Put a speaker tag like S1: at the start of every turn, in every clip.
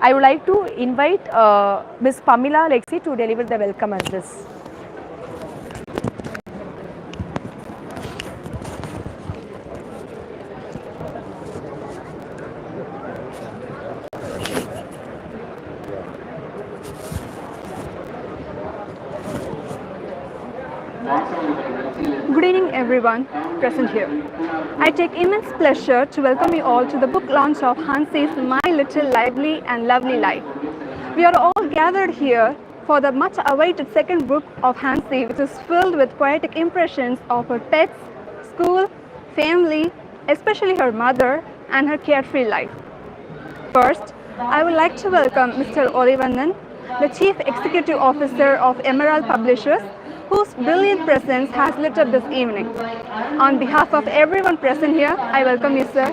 S1: I would like to invite Ms. Pamela Lexi to deliver the welcome address.
S2: Good evening everyone present here. I take immense pleasure to welcome you all to the book launch of Hanzie's My Little Lively and Lovely Life. We are all gathered here for the much awaited second book of Hanzie, which is filled with poetic impressions of her pets, school, family, especially her mother and her carefree life. First, I would like to welcome Mr. Olivannan, the Chief Executive Officer of Emerald Publishers, whose brilliant presence has lit up this evening. On behalf of everyone present here, I welcome you, sir.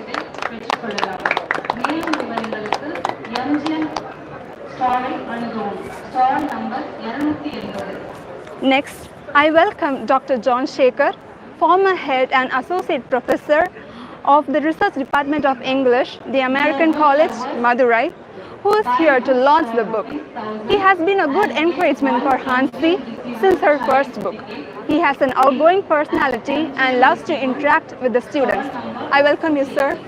S2: Next, I welcome Dr. John Shaker, former head and associate professor of the Research Department of English, the American College, Madurai, who is here to launch the book. He has been a good encouragement for Hanzie since her first book. He has an outgoing personality and loves to interact with the students. I welcome you, sir.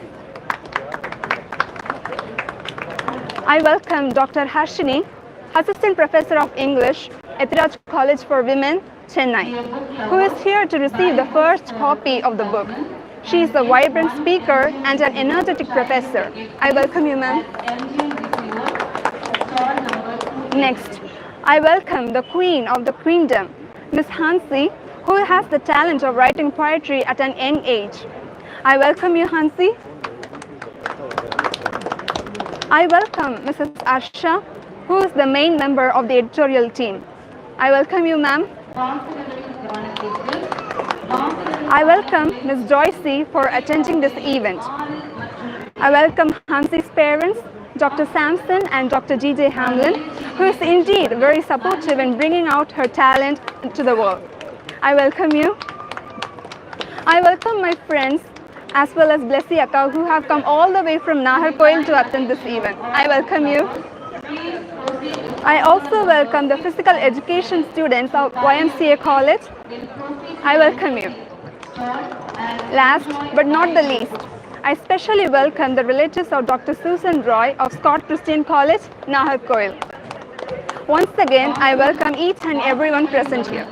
S2: I welcome Dr. Harshini, Assistant Professor of English, Ethiraj College for Women, Chennai, who is here to receive the first copy of the book. She is a vibrant speaker and an energetic professor. I welcome you, ma'am. Next, I welcome the Queen of the Queendom, Miss Hanzie, who has the talent of writing poetry at an young age. I welcome you, Hanzie. I welcome Mrs. Arsha, who is the main member of the editorial team. I welcome you, ma'am. I welcome Ms. Joycey for attending this event. I welcome Hanzie's parents, Dr. Sampson and Dr. G.J. Hamlin, who is indeed very supportive in bringing out her talent to the world. I welcome you. I welcome my friends as well as Blessy Akka, who have come all the way from Naharkoil to attend this event. I welcome you. I also welcome the physical education students of YMCA College. I welcome you. Last but not the least, I especially welcome the relatives of Dr. Susan Roy of Scott Christian College, Naharkoil. Once again, I welcome each and everyone present here.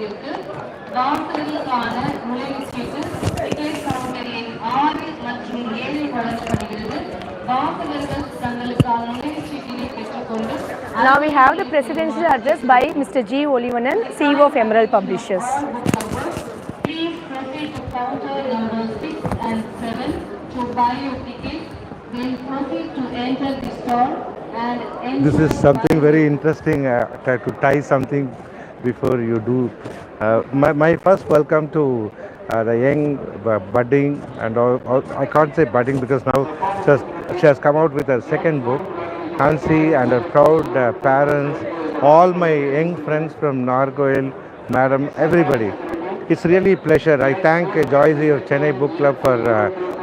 S1: Now we have the presidential address by Mr. G. Olivannan, CEO of Emerald Publishers.
S3: Please proceed to counter number 6 and 7 to buy your ticket. Then proceed to enter the store and enter.
S4: This is something very interesting. Try to tie something before you do. My first welcome to the young budding and all, I can't say budding because now she has come out with her second book. Hanzie and her proud parents, all my young friends from Nargoil, madam, everybody. It's really a pleasure. I thank Joyce of Chennai Book Club for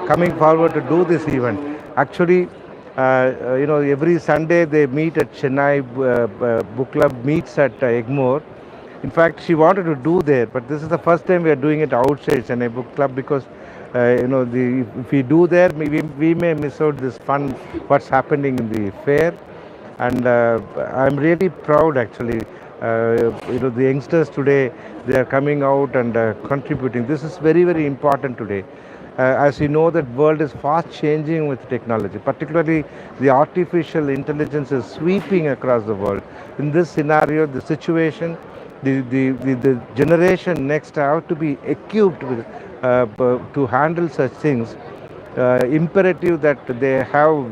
S4: coming forward to do this event. Actually, every Sunday they meet at Chennai Book Club meets at Egmore. In fact, she wanted to do there, but this is the first time we are doing it outside Chennai Book Club because if we do there, we may miss out this fun, what's happening in the fair. And I'm really proud actually. The youngsters today, they are coming out and contributing. This is very, very important today. As you know, that world is fast changing with technology, particularly the artificial intelligence is sweeping across the world. In this scenario, the situation, the generation next have to be equipped with to handle such things. Imperative that they have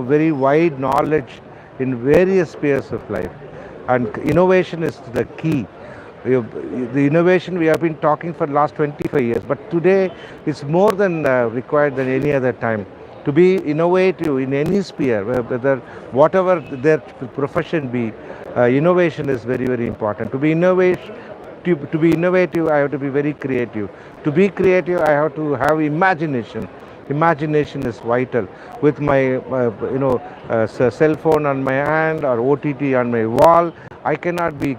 S4: very wide knowledge in various spheres of life, and innovation is the key. The innovation we have been talking for the last 25 years, but today it's more than required than any other time. To be innovative in any sphere, whether whatever their profession be, innovation is very, very important. To be innovative, I have to be very creative. To be creative, I have to have imagination. imagination is vital. With my cell phone on my hand or OTT on my wall, I cannot be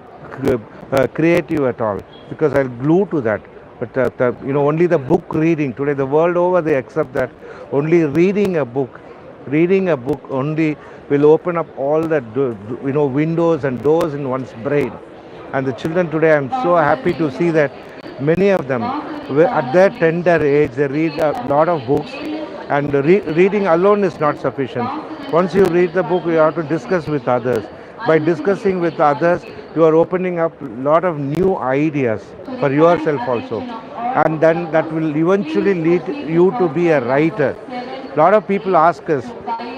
S4: creative at all because I'll glue to that. But only the book reading today, the world over, they accept that only reading a book only will open up all the windows and doors in one's brain. And the children today, I'm so happy to see that many of them, at their tender age, they read a lot of books. And reading alone is not sufficient. Once you read the book, you have to discuss with others. By discussing with others, you are opening up a lot of new ideas for yourself also. And then that will eventually lead you to be a writer. A lot of people ask us,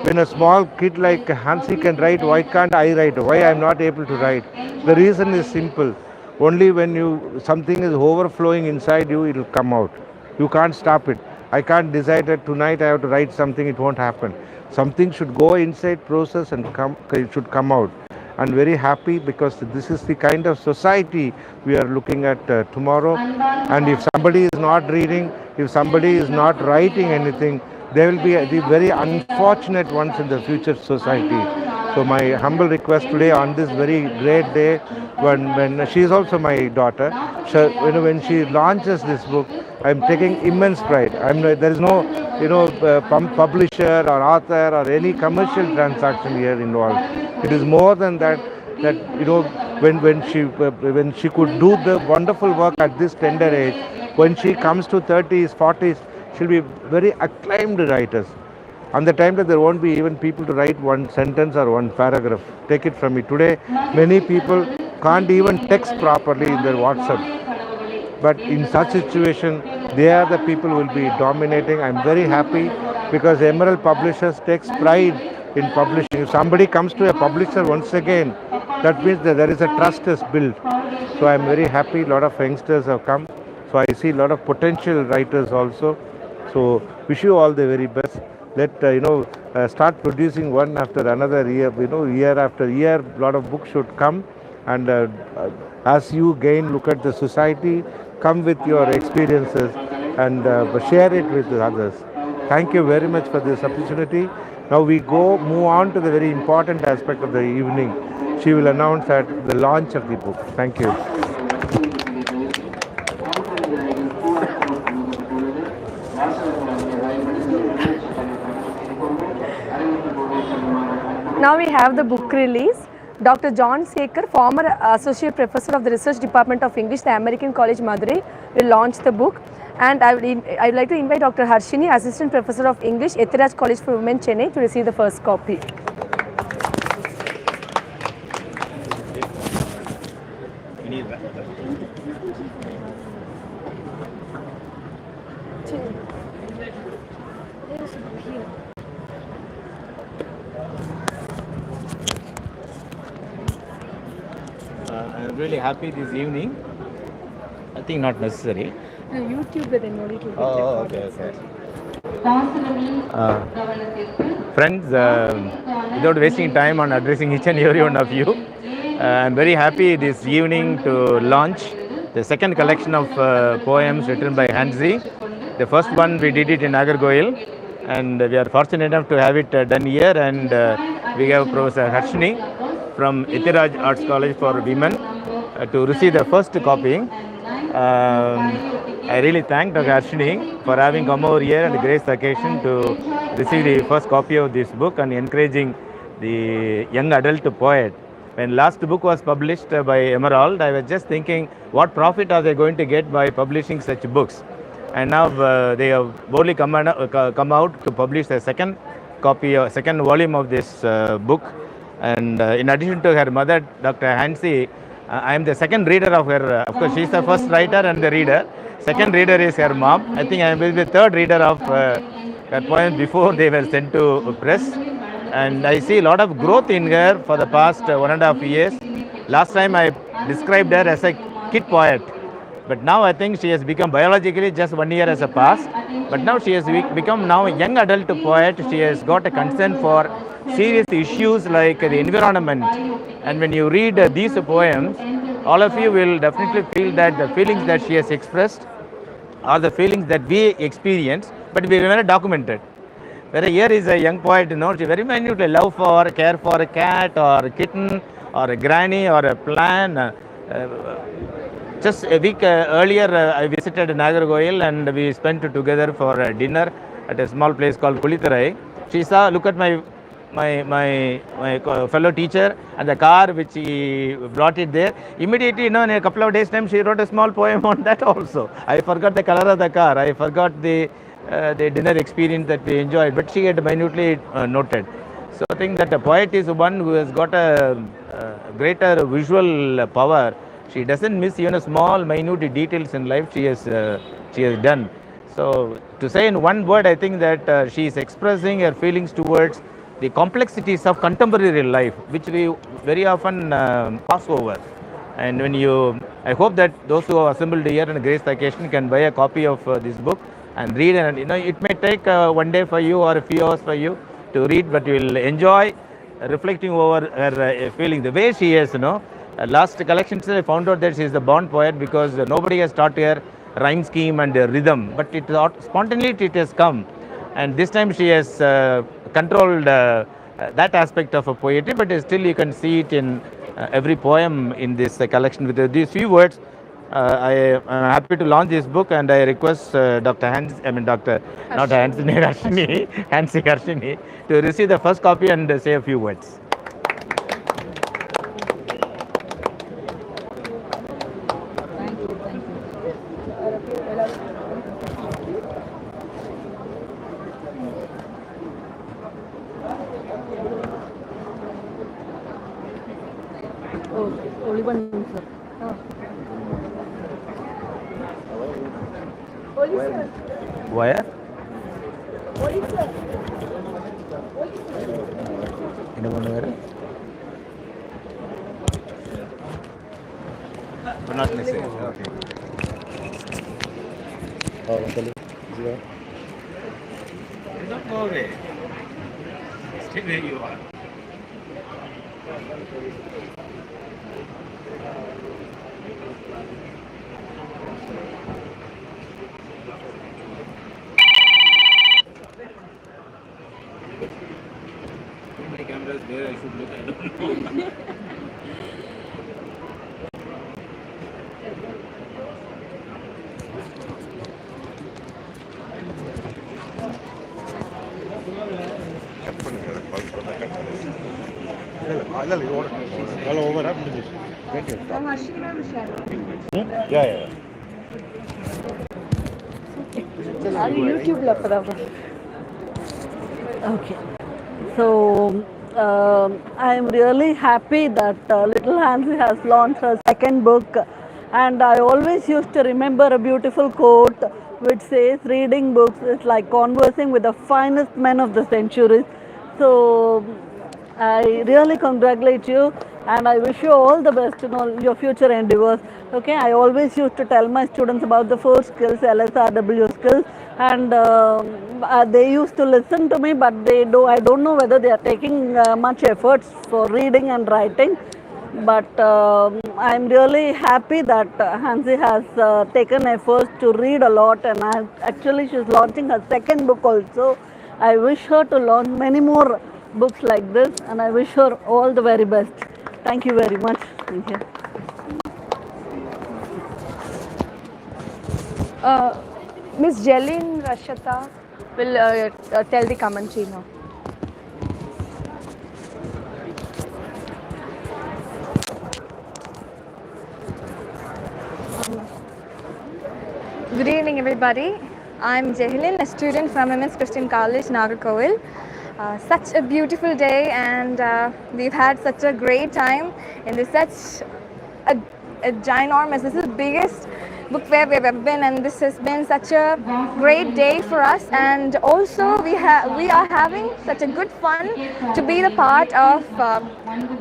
S4: when a small kid like Hanzie can write, why can't I write? Why I'm not able to write? The reason is simple. Only when something is overflowing inside you, it will come out. You can't stop it. I can't decide that tonight I have to write something, it won't happen. Something should go inside, process, and it should come out. I'm very happy because this is the kind of society we are looking at tomorrow. And if somebody is not reading, if somebody is not writing anything, they will be the very unfortunate ones in the future society. So my humble request today on this very great day, when she is also my daughter, when she launches this book, I'm taking immense pride. There is no publisher or author or any commercial transaction here involved. It is more than that. When she could do the wonderful work at this tender age, when she comes to 30s, 40s, she'll be very acclaimed writers. On the time that there won't be even people to write one sentence or one paragraph. Take it from me. Today, many people can't even text properly in their WhatsApp. But in such situation, they are the people who will be dominating. I'm very happy because Emerald Publishers takes pride in publishing. If somebody comes to a publisher once again, that means that there is a trust is built. So I'm very happy. A lot of youngsters have come. So I see a lot of potential writers also. So wish you all the very best. Let start producing one after another year. Year after year, a lot of books should come. And as you look at the society, come with your experiences and share it with others. Thank you very much for this opportunity. Now we move on to the very important aspect of the evening. She will announce at the launch of the book. Thank you.
S1: Now we have the book release. Dr. John Sekar, former Associate Professor of the Research Department of English, the American College, Madurai, will launch the book. And I would like to invite Dr. Harshini, Assistant Professor of English, Ethiraj College for Women, Chennai, to receive the first copy.
S5: I'm really happy this evening. I think not necessary.
S1: No, YouTube then only to
S5: Oh, okay. Friends, without wasting time on addressing each and every one of you, I'm very happy this evening to launch the second collection of poems written by Hanzie. The first one we did it in Nagargoil, and we are fortunate enough to have it done here, and we have Professor Harshini from Ethiraj Arts College for Women to receive the first copy. I really thank Dr. Harshini for having come over here and grace the occasion to receive the first copy of this book and encouraging the young adult poet. When last book was published by Emerald, I was just thinking, what profit are they going to get by publishing such books? And now they have boldly come out to publish the second volume of this book. And in addition to her mother, Dr. Hanzie, I am the second reader of her. Of course, she is the first writer and the reader. Second reader is her mom. I think I will be the third reader of her poems before they were sent to press. And I see a lot of growth in her for the past 1.5 years. Last time I described her as a kid poet. But now I think she has become biologically just 1 year has passed. But now she has become now a young adult poet. She has got a concern for serious issues like the environment. And when you read these poems, all of you will definitely feel that the feelings that she has expressed are the feelings that we experience but we never documented. Where here is a young poet, she very minutely love for, care for a cat or a kitten or a granny or a plant. Just a week earlier, I visited Nagarkoil and we spent together for dinner at a small place called Kulitharai. She saw, look at my fellow teacher and the car which he brought it there. Immediately, in a couple of days' time, she wrote a small poem on that also. I forgot the color of the car. I forgot the dinner experience that we enjoyed, but she had minutely noted. So I think that a poet is one who has got a greater visual power. She doesn't miss even a small, minute details in life. She has done. So to say in one word, I think that she is expressing her feelings towards the complexities of contemporary life, which we very often pass over. And I hope that those who are assembled here on a grace occasion can buy a copy of this book and read. And it may take one day for you or a few hours for you to read, but you will enjoy reflecting over her feeling. The way she is, last collection I found out that she is the born poet because nobody has taught her rhyme scheme and rhythm, but spontaneity it has come. And this time she has controlled that aspect of a poetry, but still you can see it in every poem in this collection. With these few words, I am happy to launch this book, and I request Dr. Hanzie Harshini to receive the first copy and say a few words.
S1: Only one minute, sir.
S5: Where? Not necessary. Okay. Don't go away. Stay where you are. My camera is there, I should look, I don't know. Yeah.
S1: YouTube la
S6: Okay. So I am really happy that little Hanzie has launched her second book, and I always used to remember a beautiful quote which says, reading books is like conversing with the finest men of the century. So I really congratulate you, and I wish you all the best in all your future endeavors. Okay, I always used to tell my students about the 4 skills, LSRW skills, and they used to listen to me, but I don't know whether they are taking much efforts for reading and writing. But I'm really happy that Hanzie has taken efforts to read a lot, and actually she's launching her second book also. I wish her to launch many more books like this, and I wish her all the very best. Thank you very much. Thank you.
S1: Miss Jelin Rashata will tell the commentary now.
S2: Good evening, everybody. I'm Jehilin, a student from Women's Christian College, Nagarkoil. Such a beautiful day, and we've had such a great time in this such a ginormous, this is the biggest book fair we've ever been, and this has been such a great day for us. And also we are having such a good fun to be the part of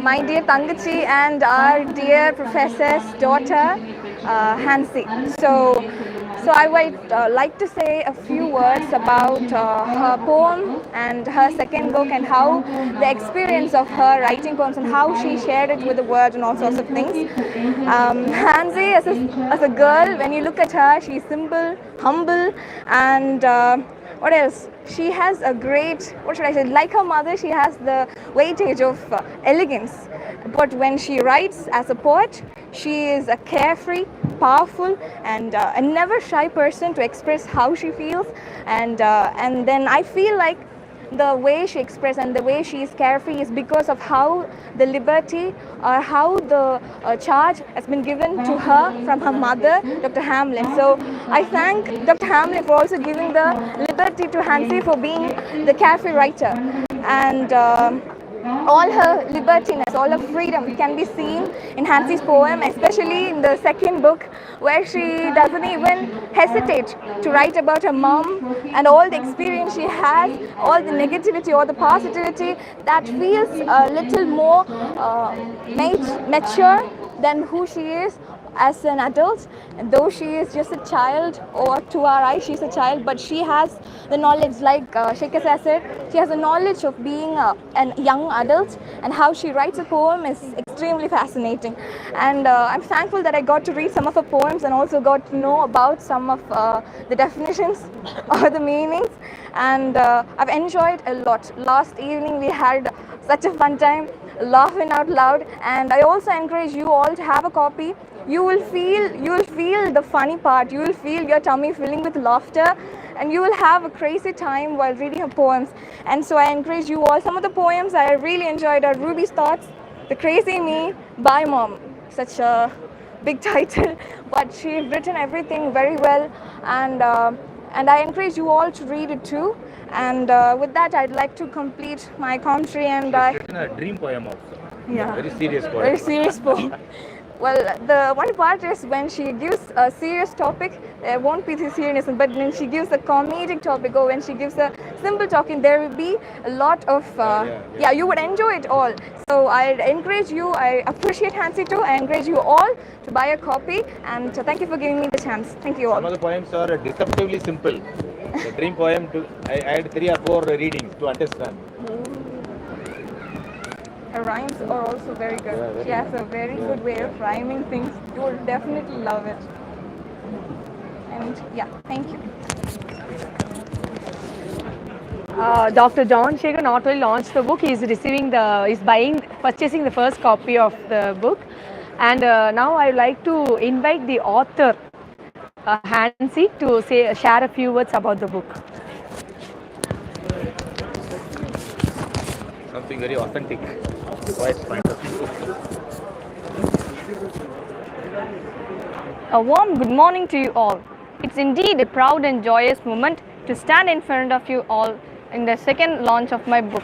S2: my dear Tangachi and our dear professor's daughter, Hanzie. So I would like to say a few words about her poem and her second book, and how the experience of her writing poems and how she shared it with the world and all sorts of things. Hanzie, as a girl, when you look at her, she's simple, humble, and What else? She has a great, what should I say, like her mother, she has the weightage of elegance. But when she writes as a poet, she is a carefree, powerful, and a never shy person to express how she feels. And then I feel like the way she expresses and the way she is carefree is because of how the liberty or how the charge has been given to her from her mother, Dr. Hamlin. So I thank Dr. Hamlin for also giving the liberty to Hanzie for being the carefree writer. And all her libertiness, all her freedom can be seen in Hanzie's poem, especially in the second book, where she doesn't even hesitate to write about her mom and all the experience she has, all the negativity or the positivity that feels a little more mature than who she is as an adult. And though she is just a child, or to our eyes she's a child, but she has the knowledge, like Shekhar has said, she has the knowledge of being a young adult, and how she writes a poem is extremely fascinating. And I'm thankful that I got to read some of her poems and also got to know about some of the definitions or the meanings, and I've enjoyed a lot. Last evening we had such a fun time laughing out loud, and I also encourage you all to have a copy. You will feel the funny part, you will feel your tummy filling with laughter, and you will have a crazy time while reading her poems. And so I encourage you all. Some of the poems I really enjoyed are Ruby's Thoughts, The Crazy Me, Bye Mom, such a big title, but she's written everything very well, and I encourage you all to read it too. And with that, I'd like to complete my commentary. And
S5: written a dream poem also.
S2: yeah,
S5: Very serious poem.
S2: very serious poem. Well, the one part is when she gives a serious topic, there won't be the seriousness, but when she gives a comedic topic or when she gives a simple talking, there will be a lot of, yeah, you would enjoy it all. So I encourage you, I appreciate Hanzie too, I encourage you all to buy a copy, and thank you for giving me the chance. Thank you all.
S5: Some of the poems are deceptively simple. The dream poem, I had 3 or 4 readings to understand.
S2: Her rhymes are also very good.
S5: Yeah, very
S2: She has a very good way of rhyming things. You will definitely love it. And yeah, thank you.
S1: Dr. John Shekhar not only launched the book, he is purchasing the first copy of the book. And now I would like to invite the author, Hanzie, to share a few words about the book.
S5: Something very authentic. Quite point of view.
S7: A warm good morning to you all. It's indeed a proud and joyous moment to stand in front of you all in the second launch of my book.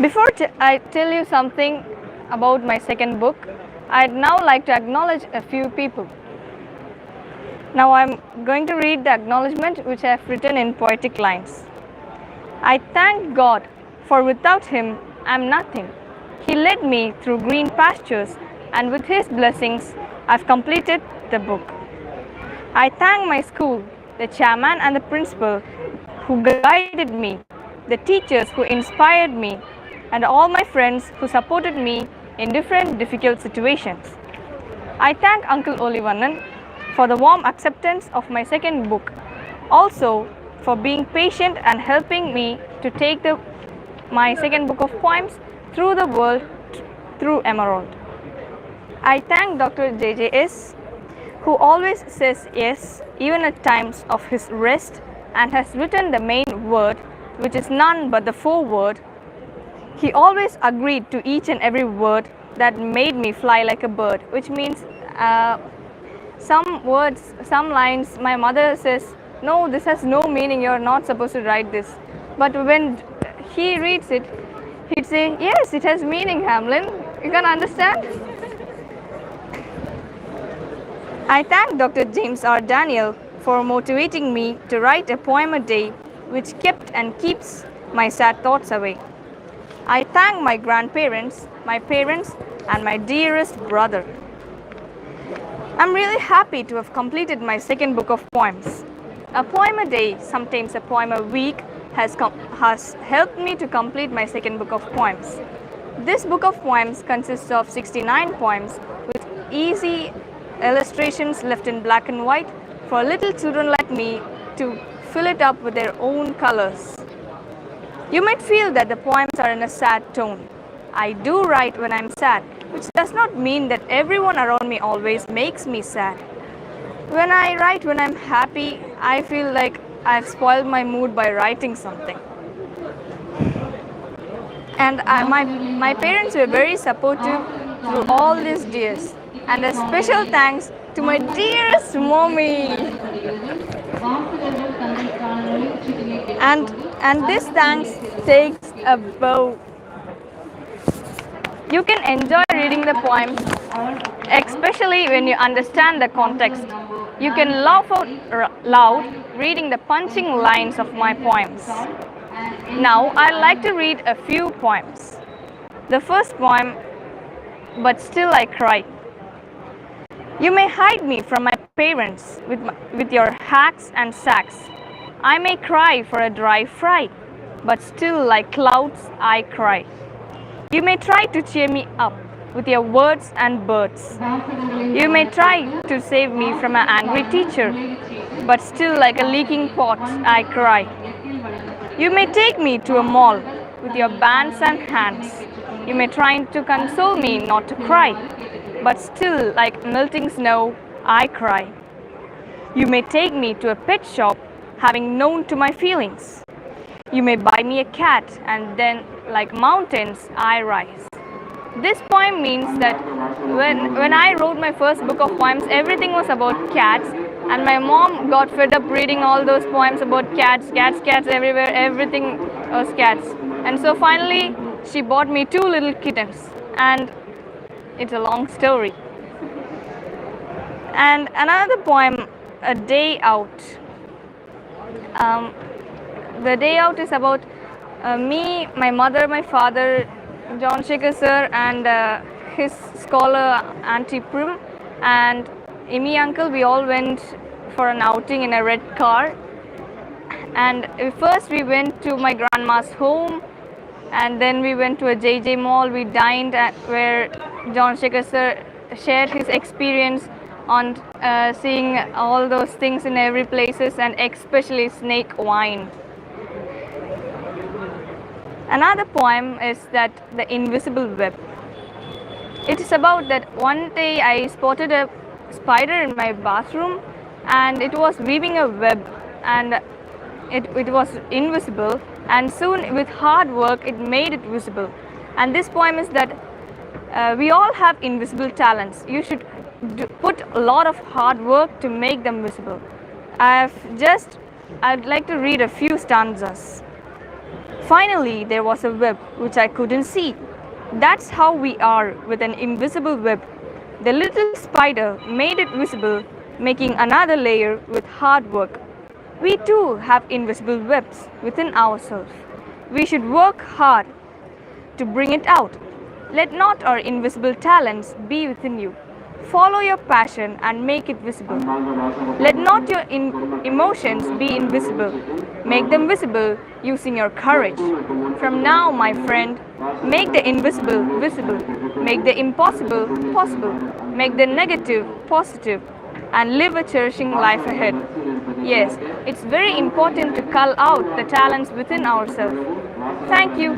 S7: Before I tell you something about my second book, I'd now like to acknowledge a few people. Now I'm going to read the acknowledgement which I have written in poetic lines. I thank God, for without Him I'm nothing. He led me through green pastures, and with His blessings I've completed the book. I thank my school, the chairman and the principal who guided me, the teachers who inspired me, and all my friends who supported me in different difficult situations. I thank Uncle Olivanan for the warm acceptance of my second book, also for being patient and helping me to take my second book of poems through the world through Emerald. I thank Dr. JJS, who always says yes even at times of his rest, and has written the main word, which is none but the foreword. He always agreed to each and every word that made me fly like a bird, which means some words, some lines, my mother says, no, this has no meaning, you're not supposed to write this. But when he reads it, he'd say, yes, it has meaning, Hamlin. You can understand? I thank Dr. James R. Daniel for motivating me to write a poem a day, which kept and keeps my sad thoughts away. I thank my grandparents, my parents, and my dearest brother. I'm really happy to have completed my second book of poems. A poem a day, sometimes a poem a week, has helped me to complete my second book of poems. This book of poems consists of 69 poems with easy illustrations left in black and white for little children like me to fill it up with their own colors. You might feel that the poems are in a sad tone. I do write when I'm sad, which does not mean that everyone around me always makes me sad. When I write when I'm happy, I feel like I've spoiled my mood by writing something. And my parents were very supportive through all these years. And a special thanks to my dearest mommy. And this thanks takes a bow. You can enjoy reading the poems, especially when you understand the context. You can laugh out loud reading the punching lines of my poems. Now, I'd like to read a few poems. The first poem, But Still I Cry. You may hide me from my parents with your hacks and sacks. I may cry for a dry fry, but still like clouds I cry. You may try to cheer me up with your words and birds. You may try to save me from an angry teacher, but still like a leaking pot I cry. You may take me to a mall with your bands and hands. You may try to console me not to cry, but still like melting snow I cry. You may take me to a pet shop having known to my feelings. You may buy me a cat and then like mountains I rise. This poem means that when I wrote my first book of poems, everything was about cats, and my mom got fed up reading all those poems about cats everywhere, everything was cats. And so finally she bought me 2 little kittens, and it's a long story. And another poem, A Day Out. The Day Out is about me, my mother, my father, John Shekhar sir, and his scholar Auntie Prim, and Amy uncle. We all went for an outing in a red car. And first we went to my grandma's home, and then we went to a JJ mall. We dined at where John Shekhar sir shared his experience on seeing all those things in every places, and especially snake wine. Another poem is that The Invisible Web. It is about that one day I spotted a spider in my bathroom, and it was weaving a web, and it was invisible, and soon with hard work it made it visible. And this poem is that we all have invisible talents. You should put a lot of hard work to make them visible. I'd like to read a few stanzas. Finally, there was a web which I couldn't see. That's how we are with an invisible web. The little spider made it visible, making another layer with hard work. We too have invisible webs within ourselves. We should work hard to bring it out. Let not our invisible talents be within you. Follow your passion and make it visible. Let not your emotions be invisible. Make them visible using your courage. From now, my friend, make the invisible visible. Make the impossible possible. Make the negative positive, and live a cherishing life ahead. Yes, it's very important to cull out the talents within ourselves. Thank you.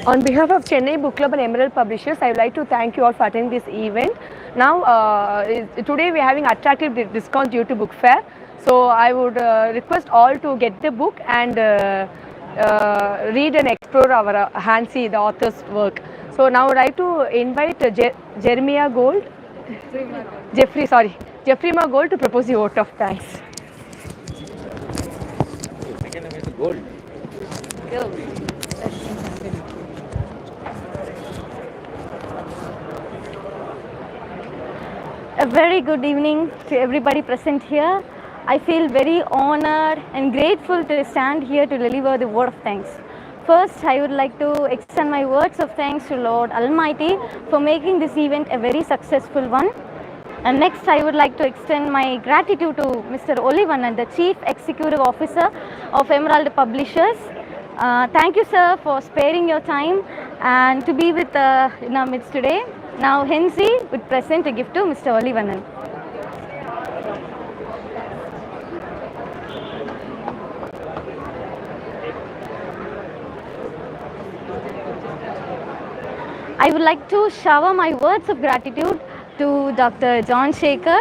S1: On behalf of Chennai Book Club and Emerald Publishers, I would like to thank you all for attending this event. Now, today we are having attractive discount due to book fair. So, I would request all to get the book and read and explore our Hanzie, the author's work. So, now I would like to invite Jeffrey Ma Gold to propose the vote of thanks.
S8: A very good evening to everybody present here. I feel very honored and grateful to stand here to deliver the word of thanks. First, I would like to extend my words of thanks to Lord Almighty for making this event a very successful one. And next, I would like to extend my gratitude to Mr. Olivanan, the Chief Executive Officer of Emerald Publishers. Thank you, sir, for sparing your time and to be with in our midst today. Now, Hanzie would present a gift to Mr. Olivanan. I would like to shower my words of gratitude to Dr. John Shaker,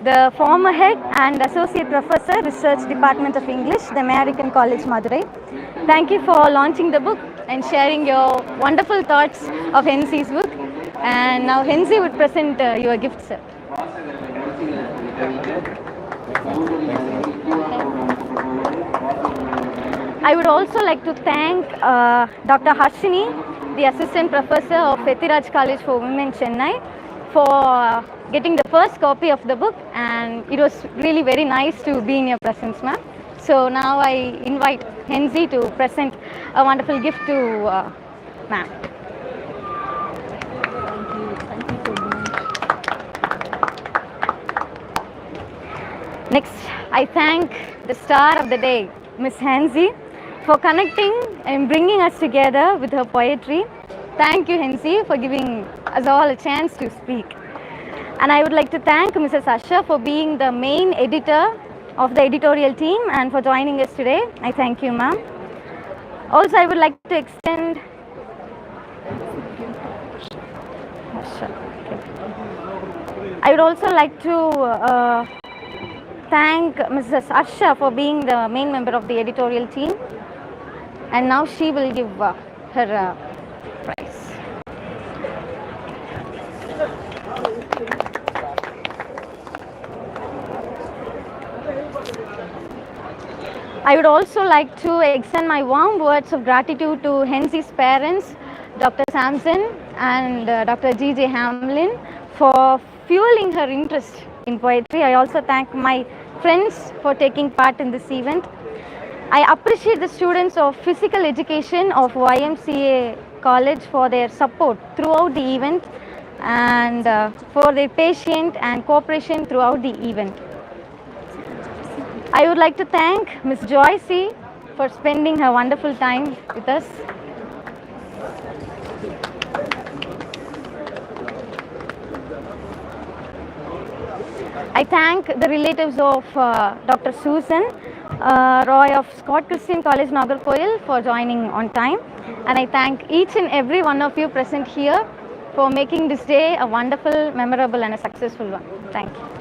S8: the former head and associate professor, Research Department of English, the American College, Madurai. Thank you for launching the book and sharing your wonderful thoughts of Hanzie's book. And now Hanzie would present your gift, sir. I would also like to thank Dr. Harshini, the assistant professor of Ethiraj College for Women, Chennai, for getting the first copy of the book, and it was really very nice to be in your presence, ma'am. So now I invite Hanzie to present a wonderful gift to ma'am. Next, I thank the star of the day, Miss Hanzie, for connecting and bringing us together with her poetry. Thank you, Hanzie, for giving us all a chance to speak. And I would like to thank Mrs. Asha for being the main editor of the editorial team and for joining us today. I thank you, ma'am. Also, I would like to extend I would also like to thank Mrs. Asha for being the main member of the editorial team, and now she will give her prize. I would also like to extend my warm words of gratitude to Hanzie's parents, Dr. Sampson and Dr. G.J. Hamlin, for fueling her interest in poetry. I also thank my friends for taking part in this event. I appreciate the students of physical education of YMCA College for their support throughout the event and for their patience and cooperation throughout the event. I would like to thank Ms. Joyce for spending her wonderful time with us. I thank the relatives of Dr. Susan Roy of Scott Christian College, Nagarkoil, for joining on time. And I thank each and every one of you present here for making this day a wonderful, memorable and a successful one. Thank you.